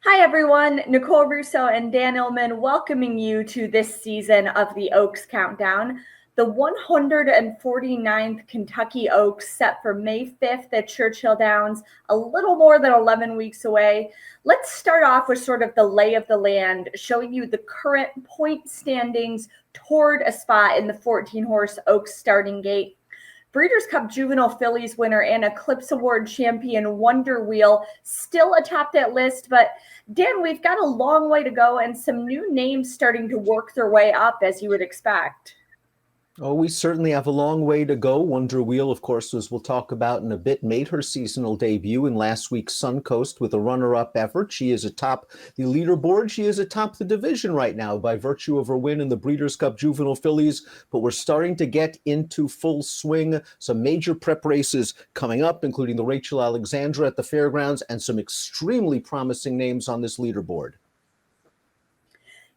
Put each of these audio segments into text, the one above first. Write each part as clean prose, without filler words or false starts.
Hi, everyone. Nicole, Russo, and Dan Illman welcoming you to this season of the Oaks Countdown. The 149th Kentucky Oaks set for May 5th at Churchill Downs, a little more than 11 weeks away. Let's start off with sort of the lay of the land, showing you the current point standings toward a spot in the 14-horse Oaks starting gate. Breeders' Cup Juvenile Fillies winner and Eclipse Award champion Wonder Wheel still atop that list. But Dan, we've got a long way to go and some new names starting to work their way up, as you would expect. Oh, we certainly have a long way to go. Wonder Wheel, of course, as we'll talk about in a bit, made her seasonal debut in last week's Suncoast with a runner-up effort. She is atop the leaderboard. She is atop the division right now by virtue of her win in the Breeders' Cup Juvenile Fillies. But we're starting to get into full swing. Some major prep races coming up, including the Rachel Alexandra at the Fairgrounds and some extremely promising names on this leaderboard.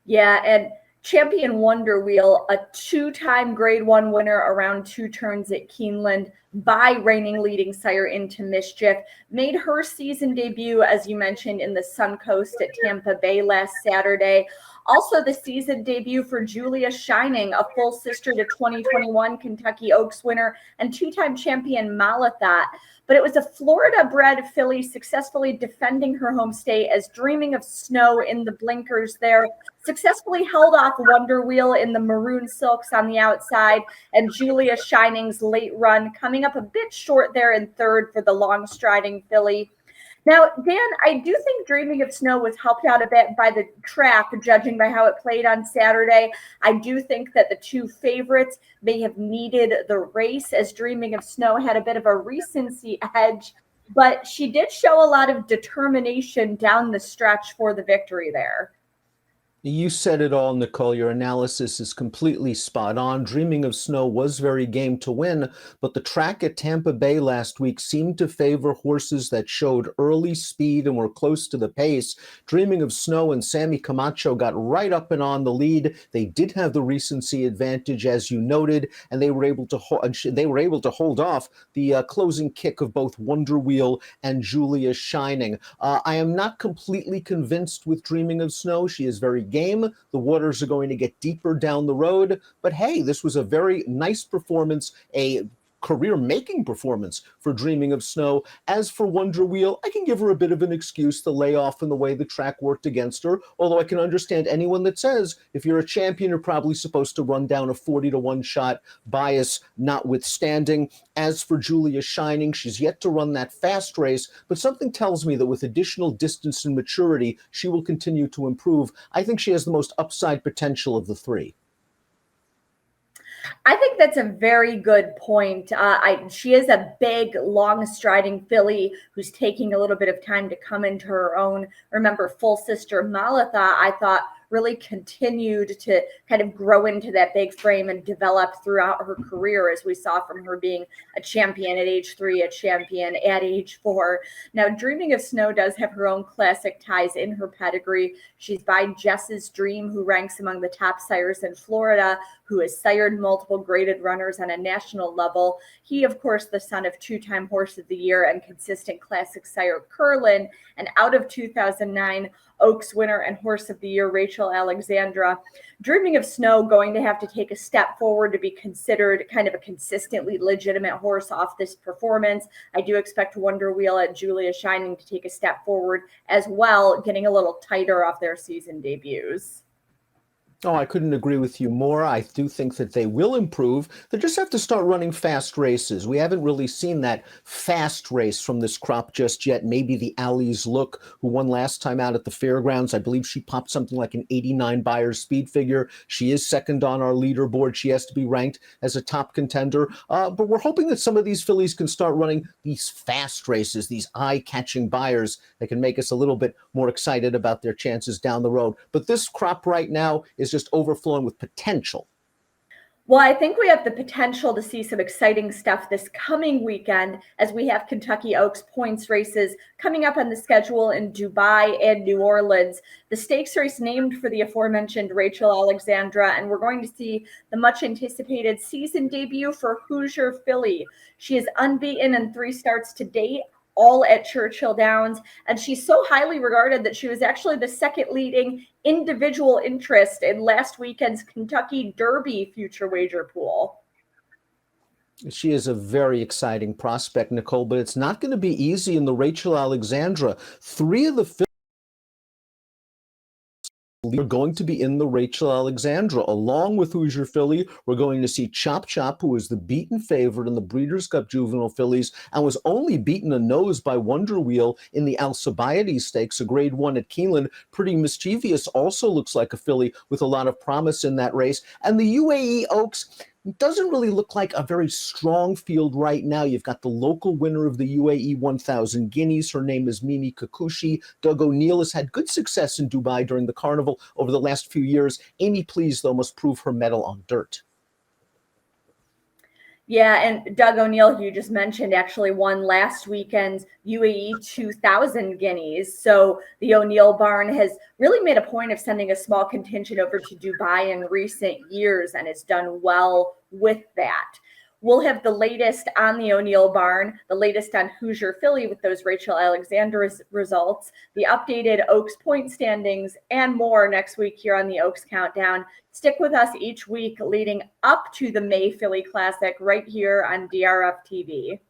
Yeah, and champion Wonder Wheel, a two-time Grade 1 winner around two turns at Keeneland by reigning leading sire Into Mischief, made her season debut, as you mentioned, in the Suncoast at Tampa Bay last Saturday. Also the season debut for Julia Shining, a full sister to 2021 Kentucky Oaks winner and two-time champion Malathat. But it was a Florida-bred filly successfully defending her home state as Dreaming of Snow in the blinkers there successfully held off Wonder Wheel in the maroon silks on the outside, and Julia Shining's late run coming up a bit short there in third for the long-striding filly. Now, Dan, I do think Dreaming of Snow was helped out a bit by the track, judging by how it played on Saturday. I do think that the two favorites may have needed the race, as Dreaming of Snow had a bit of a recency edge, but she did show a lot of determination down the stretch for the victory there. You said it all, Nicole. Your analysis is completely spot on. Dreaming of Snow was very game to win, but the track at Tampa Bay last week seemed to favor horses that showed early speed and were close to the pace. Dreaming of Snow and Sammy Camacho got right up and on the lead. They did have the recency advantage, as you noted, and they were able to hold off the closing kick of both Wonder Wheel and Julia Shining. I am not completely convinced with Dreaming of Snow. She is very game. The waters are going to get deeper down the road. But hey, this was a very nice performance, a career-making performance for Dreaming of Snow. As for Wonder Wheel, I can give her a bit of an excuse, the layoff and the way the track worked against her, although I can understand anyone that says if you're a champion, you're probably supposed to run down a 40-to-1 shot, bias notwithstanding. As for Julia Shining, she's yet to run that fast race, but something tells me that with additional distance and maturity, she will continue to improve. I think she has the most upside potential of the three. I think that's a very good point. She is a big, long-striding filly who's taking a little bit of time to come into her own. Remember, full sister Malatha, I thought, really continued to kind of grow into that big frame and develop throughout her career, as we saw from her being a champion at age 3, a champion at age 4. Now, Dreaming of Snow does have her own classic ties in her pedigree. She's by Jess's Dream, who ranks among the top sires in Florida, who has sired multiple graded runners on a national level. He, of course, the son of two-time Horse of the Year and consistent classic sire Curlin, and out of 2009 Oaks winner and Horse of the Year Rachel Alexandra. Dreaming of Snow going to have to take a step forward to be considered kind of a consistently legitimate horse off this performance. I do expect Wonder Wheel and Julia Shining to take a step forward as well, getting a little tighter off their season debuts. Oh, I couldn't agree with you more. I do think that they will improve. They just have to start running fast races. We haven't really seen that fast race from this crop just yet. Maybe the Allie's Look, who won last time out at the Fairgrounds. I believe she popped something like an 89 Buyers speed figure. She is second on our leaderboard. She has to be ranked as a top contender. But we're hoping that some of these fillies can start running these fast races, these eye-catching Buyers that can make us a little bit more excited about their chances down the road. But this crop right now is just overflowing with potential. Well, I think we have the potential to see some exciting stuff this coming weekend as we have Kentucky Oaks points races coming up on the schedule in Dubai and New Orleans. The stakes race named for the aforementioned Rachel Alexandra, and we're going to see the much anticipated season debut for Hoosier Filly. She is unbeaten in 3 starts to date, all at Churchill Downs. And she's so highly regarded that she was actually the second leading individual interest in last weekend's Kentucky Derby future wager pool. She is a very exciting prospect, Nicole, but it's not going to be easy in the Rachel Alexandra. Three of the are going to be in the Rachel Alexandra. Along with Hoosier Philly, we're going to see Chop Chop, who is the beaten favorite in the Breeders' Cup Juvenile Fillies and was only beaten a nose by Wonder Wheel in the Alcibiades Stakes, a grade 1 at Keeneland. Pretty Mischievous also looks like a filly with a lot of promise in that race. And the UAE Oaks doesn't really look like a very strong field right now. You've got the local winner of the UAE 1000 Guineas. Her name is Mimi Kikuchi. Doug O'Neill has had good success in Dubai during the carnival over the last few years. Amy Please, though, must prove her mettle on dirt. Yeah, and Doug O'Neill, who you just mentioned, actually won last weekend's UAE 2000 Guineas. So the O'Neill barn has really made a point of sending a small contingent over to Dubai in recent years and has done well with that. We'll have the latest on the O'Neill barn, the latest on Hoosier Philly with those Rachel Alexandra's results, the updated Oaks point standings, and more next week here on the Oaks Countdown. Stick with us each week leading up to the May Philly Classic right here on DRFTV.